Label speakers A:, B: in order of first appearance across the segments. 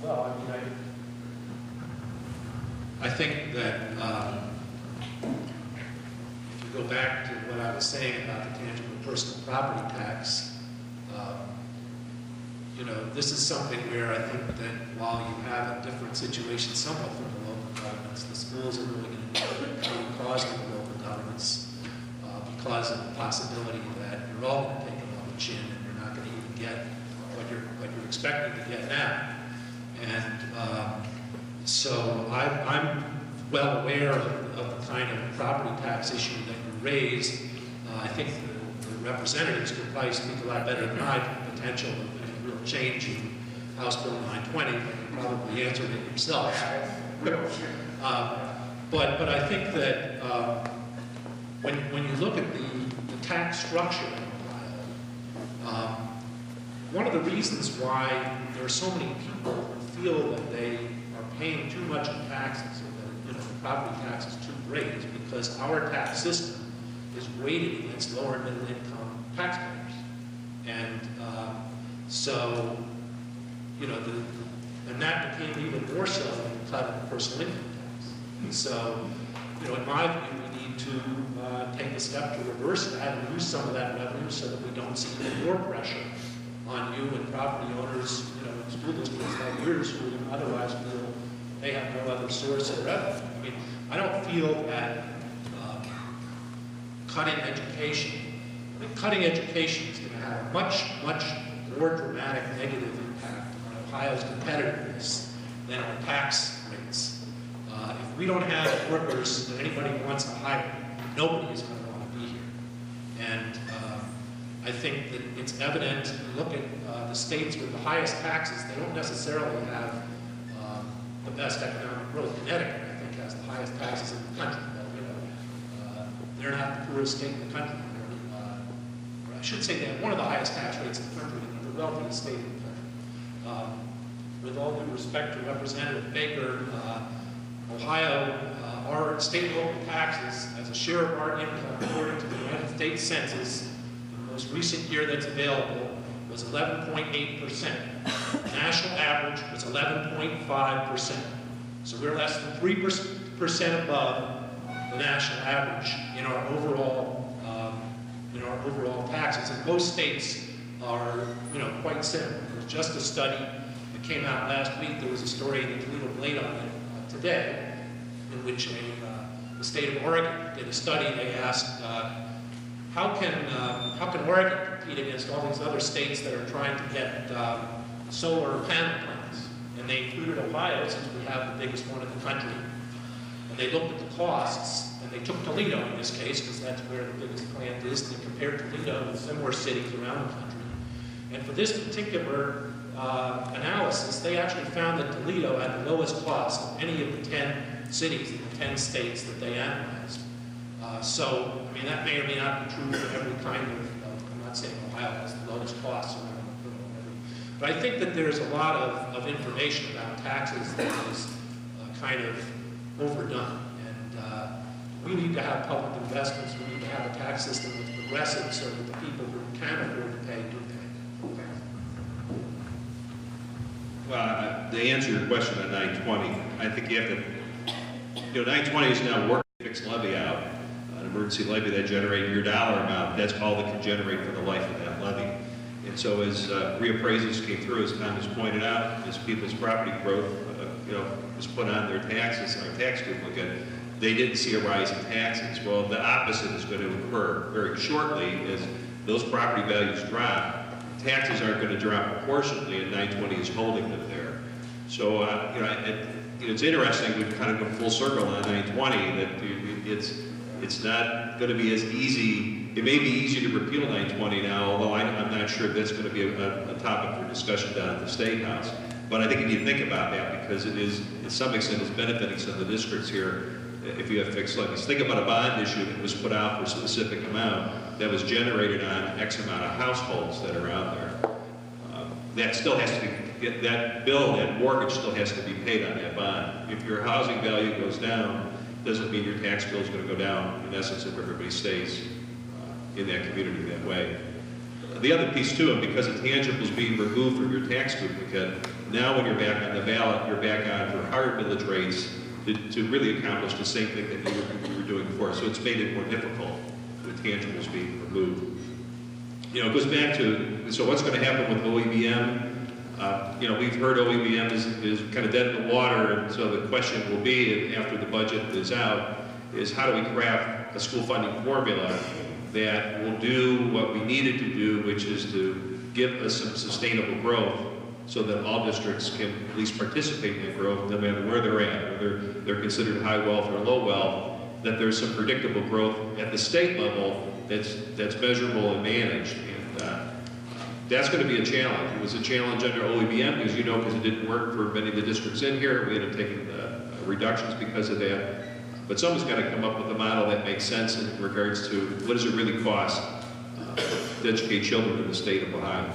A: Well, I mean, I think that if you go back to what I was saying about the tangible personal property tax, you know, this is something where I think that while you have a different situation somewhat from the local governments, the schools are really going to be causing the local governments because of the possibility that you're all going to take them on the chin and you're not going to even get what you're expecting to get now. And so I'm well aware of the kind of property tax issue that you raised. I think the representatives could probably speak a lot better than I to the potential of any real change in House Bill 920. You probably answered it yourself. But I think that when you look at the tax structure in Ohio, one of the reasons why there are so many people who feel that they are paying too much in taxes, or that, you know, the property tax is too great, is because our tax system is weighted against lower and middle income taxpayers. And so, you know, and that became even more so when you cut the personal income tax. And so, you know, in my view, we need to take a step to reverse that and use some of that revenue so that we don't see even more pressure on you and property owners, you know, in school districts like yours who otherwise feel they have no other source of revenue. I mean, I don't feel that cutting education, I think cutting education is going to have a much, much more dramatic negative impact on Ohio's competitiveness than on tax rates. If we don't have workers that anybody wants to hire, nobody is going to want to be here. And I think that it's evident, if you look at the states with the highest taxes, they don't necessarily have the best economic growth. Connecticut, I think, has the highest taxes in the country. But, you know, they're not the poorest state in the country. Or I should say they have one of the highest tax rates in the country, and the wealthiest state in the country. With all due respect to Representative Baker, Ohio, our state and local taxes as a share of our income, according to the United States Census, the most recent year that's available, was 11.8%. The national average was 11.5%. So we're less than 3% above the national average in our overall taxes. And most states are, you know, quite similar. There's just a study that came out last week. There was a story in the Toledo Blade on it today, in which the state of Oregon did a study. They asked, how can Oregon compete against all these other states that are trying to get solar panel plants? And they included Ohio, since we have the biggest one in the country. And they looked at the costs, and they took Toledo in this case, because that's where the biggest plant is. They compared Toledo with similar cities around the country. And for this particular analysis, they actually found that Toledo had the lowest cost of any of the 10 cities in the 10 states that they analyzed. So, I mean, that may or may not be true for every kind of I'm not saying Ohio has the lowest costs around, but I think that there's a lot of information about taxes that is kind of overdone. And we need to have public investments. We need to have a tax system that's progressive so that the people who can afford to pay do pay.
B: Well, to answer your question on 920, I think you have to, you know, 920 is now working fixed levy out, an emergency levy that generates your dollar amount. That's all that can generate for the life of that levy. And so as reappraisals came through, as Tom has pointed out, as people's property growth, you know, was put on their taxes, our tax duplicate, they didn't see a rise in taxes. Well, the opposite is going to occur very shortly as those property values drop. Taxes aren't going to drop proportionately, and 920 is holding them there. So, you know, it's interesting, we've kind of gone full circle on 920, that it's not going to be as easy. It may be easy to repeal 920 now, although I'm not sure that's going to be a topic for discussion down at the State House. But I think you need to think about that, because it is, to some extent, is benefiting some of the districts here if you have fixed levies. Think about a bond issue that was put out for a specific amount that was generated on X amount of households that are out there. That still has to be, that bill, that mortgage still has to be paid on that bond. If your housing value goes down, doesn't mean your tax bill is going to go down, in essence, if everybody stays in that community that way. The other piece too, and because intangibles being removed from your tax duplicate, Now when you're back on the ballot, you're back on for higher millage rates to really accomplish the same thing that you were doing before. So it's made it more difficult with tangibles being removed. You know, it goes back to, so what's going to happen with OEBM? You know, we've heard OEBM is kind of dead in the water, and so the question will be, after the budget is out, is how do we craft a school funding formula that will do what we needed to do, which is to give us some sustainable growth so that all districts can at least participate in the growth, no matter where they're at, whether they're considered high wealth or low wealth, that there's some predictable growth at the state level that's measurable and managed. And that's going to be a challenge. It was a challenge under OEBM, because it didn't work for many of the districts in here. We ended up taking reductions because of that. But someone's got to come up with a model that makes sense in regards to what does it really cost to educate children in the state of Ohio.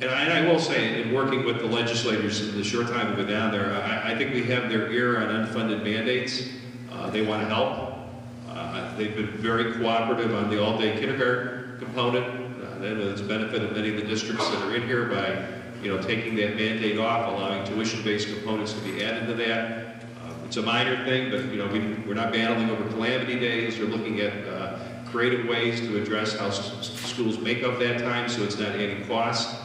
B: And I will say, in working with the legislators in the short time we've been down there, I think we have their ear on unfunded mandates. They want to help. They've been very cooperative on the all-day kindergarten component. It's benefited many of the districts that are in here by, taking that mandate off, allowing tuition-based components to be added to that. It's a minor thing, but we're not battling over calamity days. We're looking at creative ways to address how schools make up that time, so it's not adding costs,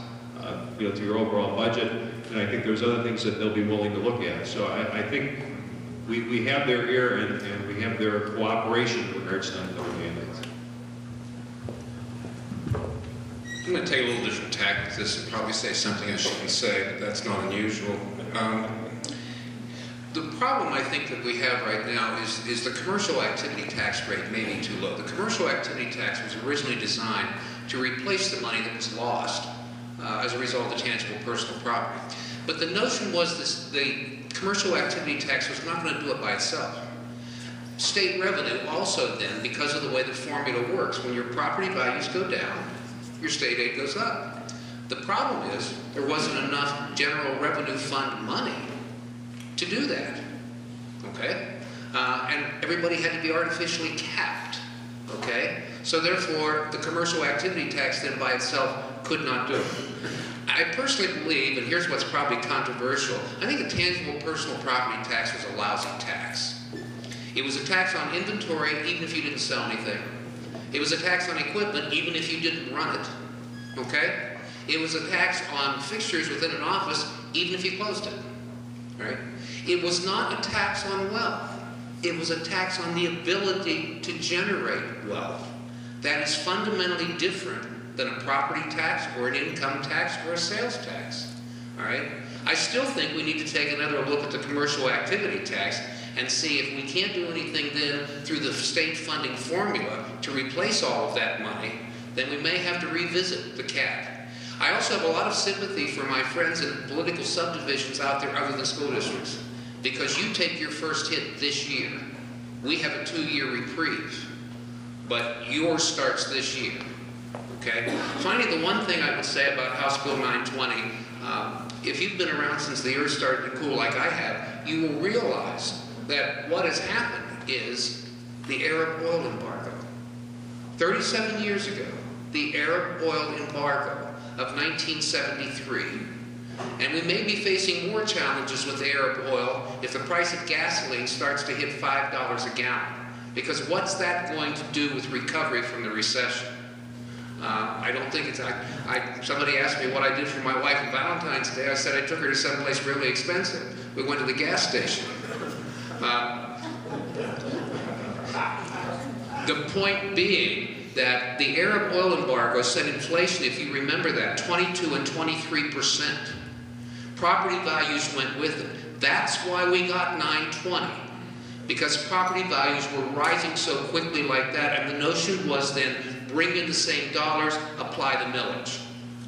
B: to your overall budget. And I think there's other things that they'll be willing to look at. So I think we have their ear and we have their cooperation in regards to unfunded mandates.
C: I'm going to take a little different tack with this and probably say something I shouldn't say, but that's not unusual. The problem I think that we have right now is the commercial activity tax rate may be too low. The commercial activity tax was originally designed to replace the money that was lost as a result of tangible personal property. But the notion was the commercial activity tax was not going to do it by itself. State revenue also then, because of the way the formula works, when your property values go down, your state aid goes up. The problem is there wasn't enough general revenue fund money to do that, okay? And everybody had to be artificially capped, okay? So therefore, the commercial activity tax then by itself could not do it. I personally believe, and here's what's probably controversial, I think the tangible personal property tax was a lousy tax. It was a tax on inventory even if you didn't sell anything. It was a tax on equipment even if you didn't run it, okay? It was a tax on fixtures within an office even if you closed it, right? It was not a tax on wealth. It was a tax on the ability to generate wealth. That is fundamentally different than a property tax or an income tax or a sales tax, all right? I still think we need to take another look at the commercial activity tax and see if we can't do anything then through the state funding formula to replace all of that money, then we may have to revisit the cap. I also have a lot of sympathy for my friends in political subdivisions out there other than school districts, because you take your first hit this year. We have a 2-year reprieve, but yours starts this year, okay? Finally, the one thing I would say about House Bill 920, if you've been around since the earth started to cool like I have, you will realize that what has happened is the Arab oil embargo. 37 years ago, the Arab oil embargo of 1973. And we may be facing more challenges with Arab oil if the price of gasoline starts to hit $5 a gallon. Because what's that going to do with recovery from the recession? I don't think it's... somebody asked me what I did for my wife on Valentine's Day. I said I took her to someplace really expensive. We went to the gas station. The point being that the Arab oil embargo set inflation, if you remember that, 22 and 23%. Property values went with it. That's why we got 920, because property values were rising so quickly like that, and the notion was then bring in the same dollars, apply the millage.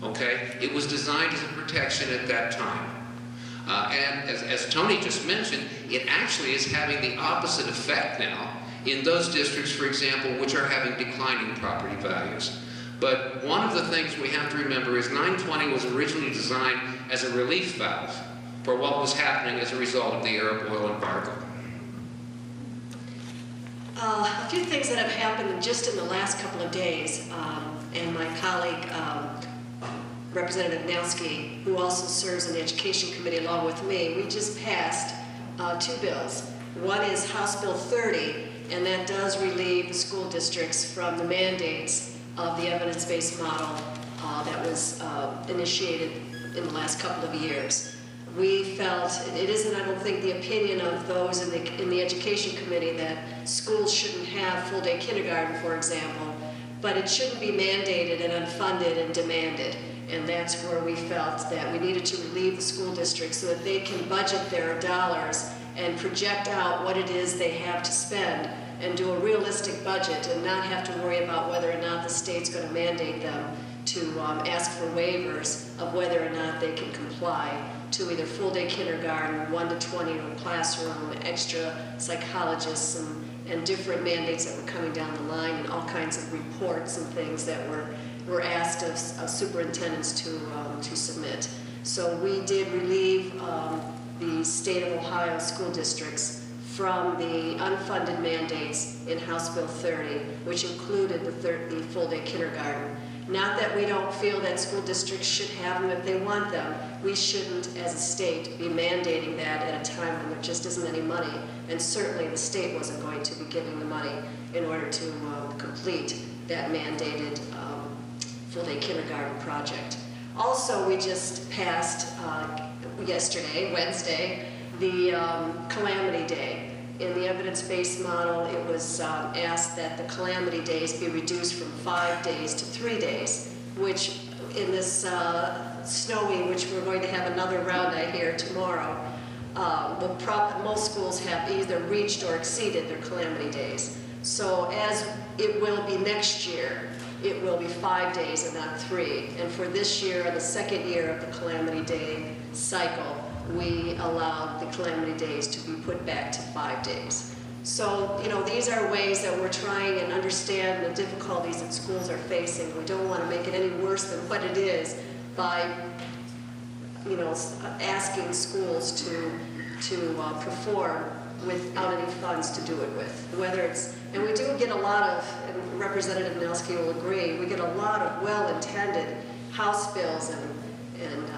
C: Okay? It was designed as a protection at that time. And as Tony just mentioned, it actually is having the opposite effect now in those districts, for example, which are having declining property values. But one of the things we have to remember is 920 was originally designed as a relief valve for what was happening as a result of the Arab oil embargo.
D: A few things that have happened just in the last couple of days, and my colleague Representative Nelsky, who also serves in the Education Committee along with me, we just passed 2 bills. One is House Bill 30, and that does relieve the school districts from the mandates of the evidence-based model that was initiated in the last couple of years. We felt, it isn't, I don't think, the opinion of those in the Education Committee that schools shouldn't have full-day kindergarten, for example, but it shouldn't be mandated and unfunded and demanded. And that's where we felt that we needed to relieve the school districts so that they can budget their dollars and project out what it is they have to spend and do a realistic budget and not have to worry about whether or not the state's going to mandate them to ask for waivers of whether or not they can comply to either full-day kindergarten, 1 to 20 in a classroom, extra psychologists, and different mandates that were coming down the line, and all kinds of reports and things that were asked of superintendents to submit. So we did relieve the state of Ohio school districts from the unfunded mandates in House Bill 30, which included the full-day kindergarten. Not that we don't feel that school districts should have them if they want them. We shouldn't, as a state, be mandating that at a time when there just isn't any money. And certainly the state wasn't going to be giving the money in order to complete that mandated full-day kindergarten project. Also, we just passed yesterday, Wednesday, the Calamity Day. In the evidence-based model, it was asked that the calamity days be reduced from 5 days to 3 days, which in this snowy, which we're going to have another round, I hear, tomorrow, most schools have either reached or exceeded their calamity days. So as it will be next year, it will be 5 days and not 3. And for this year, the second year of the calamity day cycle, we allowed the calamity days to be put back to 5 days. So, you know, these are ways that we're trying and understand the difficulties that schools are facing. We don't want to make it any worse than what it is by, you know, asking schools to perform without any funds to do it with. Whether it's, and we do get a lot of, and Representative Nelsky will agree, we get a lot of well-intended House bills and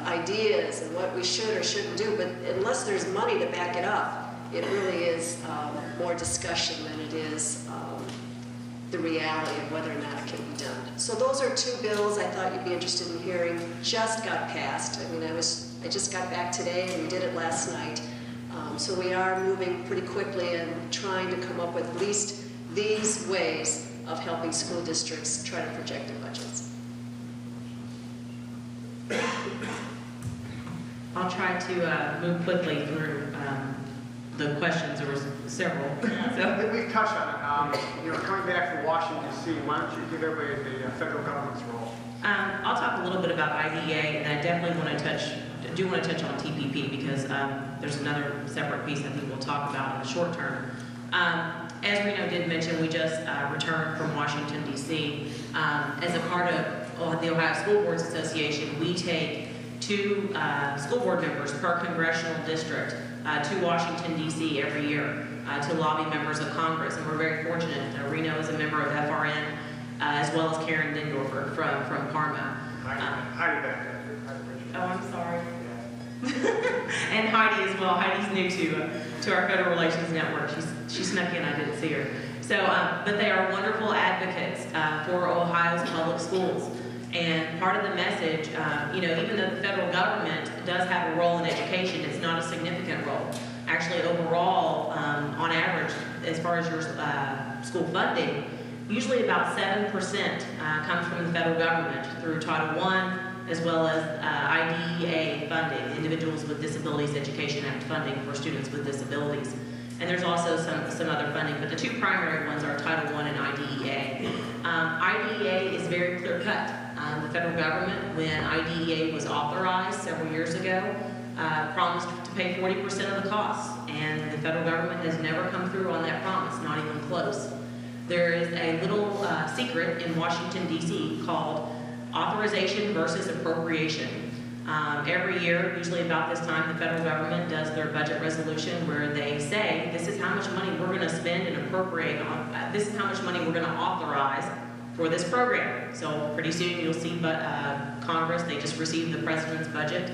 D: ideas and what we should or shouldn't do, but unless there's money to back it up, it really is more discussion than it is the reality of whether or not it can be done. So those are 2 bills I thought you'd be interested in hearing. Just got passed. I mean, I just got back today and we did it last night. So we are moving pretty quickly and trying to come up with at least these ways of helping school districts try to project their budgets.
E: I'll try to move quickly through the questions. There was several. So
F: We've touched on it. You know, coming back from Washington, D.C., why don't you give everybody the federal government's role?
E: I'll talk a little bit about IDEA, and I definitely want to touch on TPP because there's another separate piece I think we'll talk about in the short term. As Reno did mention, we just returned from Washington, D.C. As a part of the Ohio School Boards Association, we take 2 school board members per congressional district to Washington, D.C. every year to lobby members of Congress. And we're very fortunate. Reno is a member of FRN, as well as Karen Dindorfer from Parma.
F: Heidi back there.
E: Oh, I'm sorry. And Heidi as well. Heidi's new to our Federal Relations Network. She snuck in, I didn't see her. So, but they are wonderful advocates for Ohio's public schools. And part of the message, you know, even though the federal government does have a role in education, it's not a significant role. Actually, overall, on average, as far as your school funding, usually about 7% comes from the federal government through Title I, as well as IDEA funding, Individuals with Disabilities Education Act funding for students with disabilities. And there's also some other funding, but the 2 primary ones are Title I and IDEA. IDEA is very clear-cut. The federal government, when IDEA was authorized several years ago, promised to pay 40% of the costs, and the federal government has never come through on that promise, not even close. There is a little secret in Washington, D.C. called authorization versus appropriation. Every year, usually about this time, the federal government does their budget resolution where they say, this is how much money we're going to spend and appropriate on, this is how much money we're going to authorize for this program. So pretty soon you'll see Congress, they just received the president's budget